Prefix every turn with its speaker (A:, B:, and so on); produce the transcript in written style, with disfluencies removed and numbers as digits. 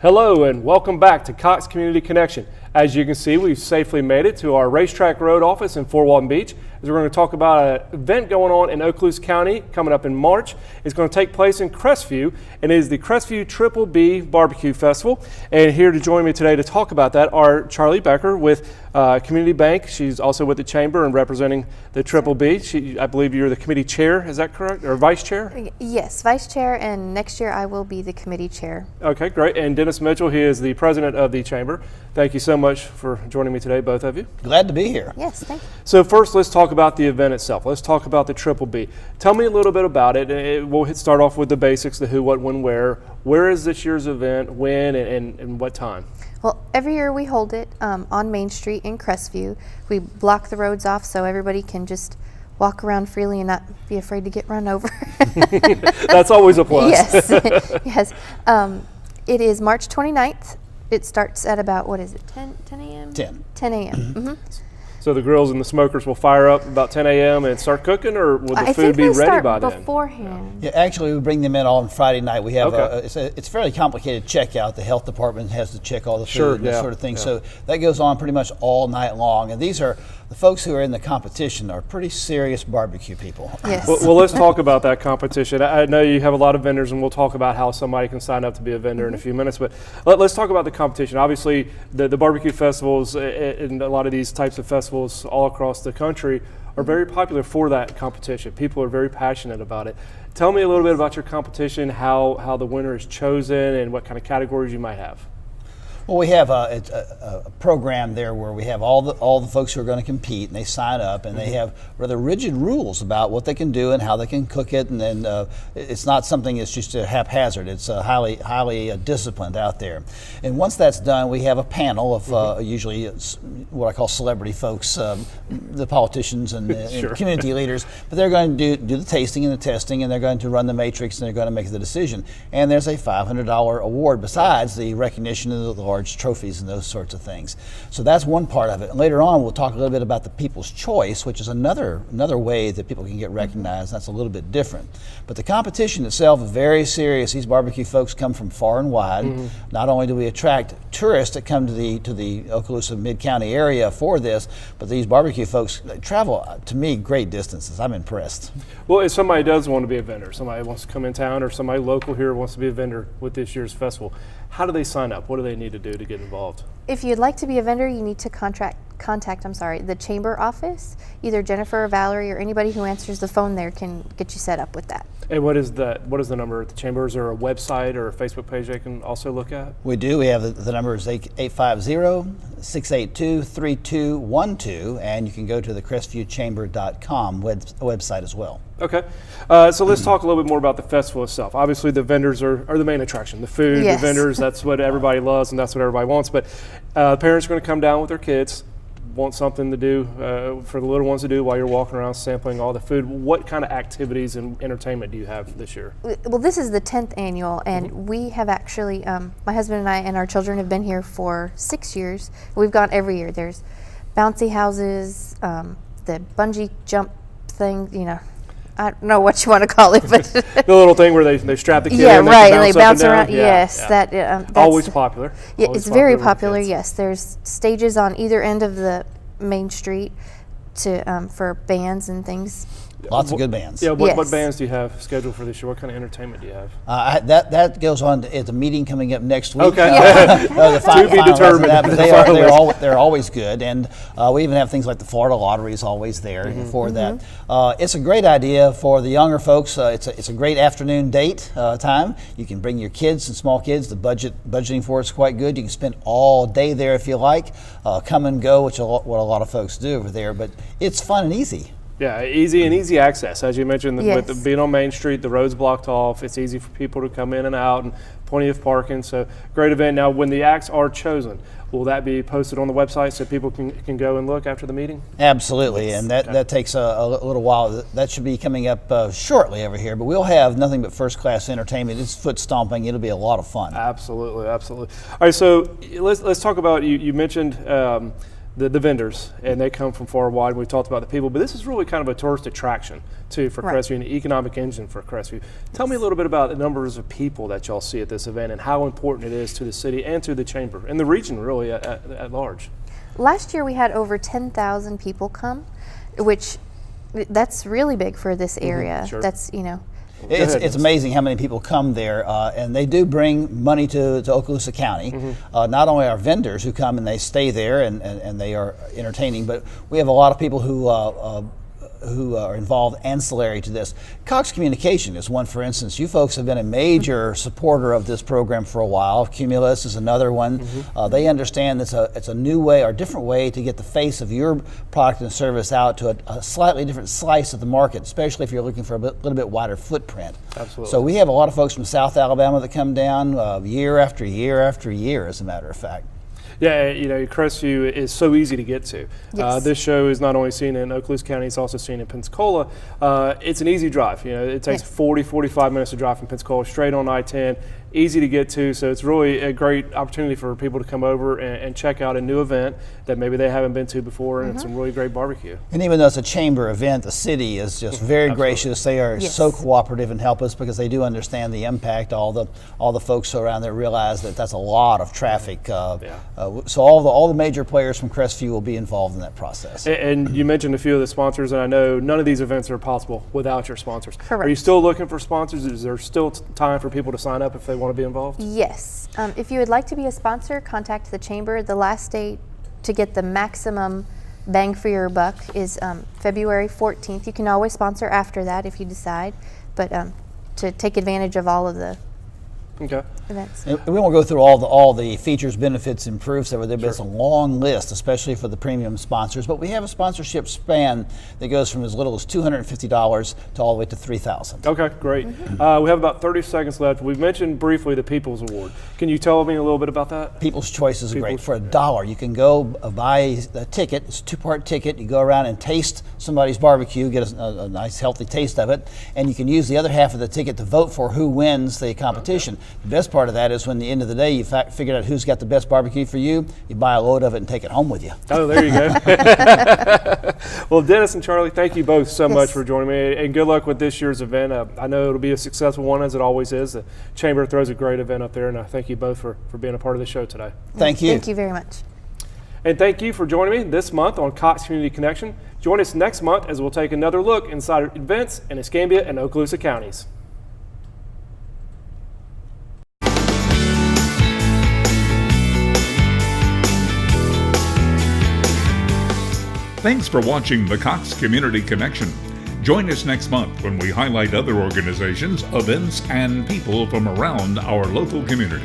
A: Hello and welcome back to Cox Community Connection. As you can see, we've safely made it to our Racetrack Road office in Fort Walton Beach, as we're going to talk about an event going on in Okaloosa County coming up in March. It's going to take place in Crestview, and it is the Crestview Triple B Barbecue Festival. And here to join me today to talk about that are Charlee Becker with Community Bank. She's also with the Chamber and representing the Triple B. I believe you're the committee chair, is that correct? Or vice chair?
B: Yes, vice chair, and next year I will be the committee chair.
A: Okay, great. And Dennis Mitchell, he is the president of the Chamber. Thank you so much for joining me today, both of you.
C: Glad to be here.
B: Yes, thank you.
A: So first, let's talk about the event itself. Let's talk about the Triple B. Tell me a little bit about it. We'll start off with the basics, the who, what, when, where. Where is this year's event, when, and what time?
B: Well, every year we hold it on Main Street in Crestview. We block the roads off so everybody can just walk around freely and not be afraid to get run over.
A: That's always a plus.
B: Yes, yes. It is March 29th. It starts at about, 10 a.m.? 10 a.m. Mm-hmm.
A: So the grills and the smokers will fire up about 10 a.m. and start cooking, or will the food be ready by then?
B: Beforehand.
C: Yeah, actually, we bring them in on Friday night. We have it's fairly complicated checkout. The health department has to check all the food and that sort of thing. Yeah. So that goes on pretty much all night long. And these are the folks who are in the competition are pretty serious barbecue people.
B: Yes.
A: Well, let's talk about that competition. I know you have a lot of vendors, and we'll talk about how somebody can sign up to be a vendor in a few minutes. But let's talk about the competition. Obviously, the barbecue festivals and a lot of these types of festivals all across the country are very popular for that competition. People are very passionate about it. Tell me a little bit about your competition, how the winner is chosen, and what kind of categories you might have.
C: Well, we have a program there where we have all the folks who are going to compete, and they sign up, and they have rather rigid rules about what they can do and how they can cook it, and then it's not something that's just a haphazard. It's highly disciplined out there. And once that's done, we have a panel of usually what I call celebrity folks, the politicians and
A: Sure.
C: community leaders, but they're going to do the tasting and the testing, and they're going to run the matrix, and they're going to make the decision. And there's a $500 award besides the recognition of the large trophies and those sorts of things. So that's one part of it. And later on, we'll talk a little bit about the People's Choice, which is another way that people can get recognized. That's a little bit different. But the competition itself is very serious. These barbecue folks come from far and wide. Not only do we attract tourists that come to the Okaloosa Mid-County area for this, but these barbecue folks travel, to me, great distances. I'm impressed.
A: Well, if somebody does want to be a vendor, somebody wants to come in town, or somebody local here wants to be a vendor with this year's festival, how do they sign up? What do they need to do to get involved?
B: If you'd like to be a vendor, you need to contact the Chamber office. Either Jennifer or Valerie or anybody who answers the phone there can get you set up with that.
A: And what is the number at the Chamber? Is there a website or a Facebook page they can also look at?
C: We do. We have the number is 850-682-3212, and you can go to the CrestviewChamber.com website as well.
A: Okay, so let's talk a little bit more about the festival itself. Obviously, the vendors are the main attraction. The food,
B: yes.
A: The vendors, that's what everybody loves and that's what everybody wants. But parents are going to come down with their kids, want something to do for the little ones to do while you're walking around sampling all the food. What kind of activities and entertainment do you have this year?
B: Well, this is the 10th annual, and we have actually, my husband and I and our children have been here for 6 years. We've gone every year. There's bouncy houses, the bungee jump thing, I don't know what you want to call it, but
A: the little thing where they strap the kid
B: yeah,
A: in,
B: right, and they bounce around.
A: Yeah,
B: yes,
A: yeah.
B: That's
A: always popular.
B: Yeah,
A: always
B: it's very
A: with
B: popular.
A: kids.
B: Yes, there's stages on either end of the main street for bands and things.
C: Lots of good bands.
A: Yeah, what
B: Yes.
A: bands do you have scheduled for this year? What kind of entertainment do you have?
C: That goes on at the meeting coming up next week.
A: Okay.
C: To
A: be determined.
C: That, but they're always good, and we even have things like the Florida Lottery is always there for that. It's a great idea for the younger folks. It's a great afternoon date time. You can bring your kids and small kids. The budgeting for it's quite good. You can spend all day there if you like. Come and go, which is what a lot of folks do over there. But it's fun and easy.
A: Yeah, easy access. As you mentioned,
B: Yes.
A: with being on Main Street, the road's blocked off. It's easy for people to come in and out, and plenty of parking. So great event. Now, when the acts are chosen, will that be posted on the website so people can go and look after the meeting?
C: Absolutely, and that takes a little while. That should be coming up shortly over here, but we'll have nothing but first-class entertainment. It's foot stomping. It'll be a lot of fun.
A: Absolutely. All right, so let's talk about, you mentioned the vendors, and they come from far and wide. We talked about the people, but this is really kind of a tourist attraction too for
B: Right.
A: Crestview, an economic engine for Crestview. Tell me a little bit about the numbers of people that y'all see at this event and how important it is to the city and to the chamber and the region really at large.
B: Last year we had over 10,000 people come, which that's really big for this area.
A: sure.
B: That's, you know,
C: It's amazing how many people come there, and they do bring money to Okaloosa County. Not only our vendors who come and they stay there and they are entertaining, but we have a lot of people who are involved ancillary to this. Cox Communication is one, for instance. You folks have been a major supporter of this program for a while. Cumulus is another one. They understand it's a new way or different way to get the face of your product and service out to a slightly different slice of the market, especially if you're looking for a little bit wider footprint.
A: Absolutely.
C: So we have a lot of folks from South Alabama that come down year after year after year, as a matter of fact.
A: Yeah, you know, Crestview is so easy to get to.
B: Yes.
A: This show is not only seen in Okaloosa County, it's also seen in Pensacola. It's an easy drive. You know, it takes
B: Yes.
A: 45 minutes to drive from Pensacola straight on I-10. Easy to get to, so it's really a great opportunity for people to come over and check out a new event that maybe they haven't been to before, and it's some really great barbecue.
C: And even though it's a chamber event, the city is just very gracious. They are
B: Yes.
C: so cooperative and help us because they do understand the impact. All the folks around there realize that that's a lot of traffic. So all the major players from Crestview will be involved in that process.
A: And you mentioned a few of the sponsors, and I know none of these events are possible without your sponsors.
B: Correct.
A: Are you still looking for sponsors? Is there still time for people to sign up if they want to be involved?
B: yes. If you would like to be a sponsor, contact the chamber. The last date to get the maximum bang for your buck is February 14th. You can always sponsor after that if you decide, but to take advantage of all of the
A: Okay.
B: events.
C: And we won't go through all the features, benefits, and proofs. There's a long list, especially for the premium sponsors. But we have a sponsorship span that goes from as little as $250 to all the way to $3,000.
A: Okay, great. We have about 30 seconds left. We've mentioned briefly the People's Award. Can you tell me a little bit about that?
C: People's Choice is great. For $1, you can go buy a ticket. It's a 2-part ticket. You go around and taste somebody's barbecue, get a nice healthy taste of it, and you can use the other half of the ticket to vote for who wins the competition. The best part of that is when at the end of the day you figured out who's got the best barbecue for you, you buy a load of it and take it home with you.
A: Oh, there you go. Well, Dennis and Charlie, thank you both so much for joining me, and good luck with this year's event. I know it'll be a successful one, as it always is. The Chamber throws a great event up there, and I thank you both for being a part of the show today.
C: Thank you.
B: Thank you very much.
A: And thank you for joining me this month on Cox Community Connection. Join us next month as we'll take another look inside events in Escambia and Okaloosa counties.
D: Thanks for watching the Cox Community Connection. Join us next month when we highlight other organizations, events, and people from around our local community.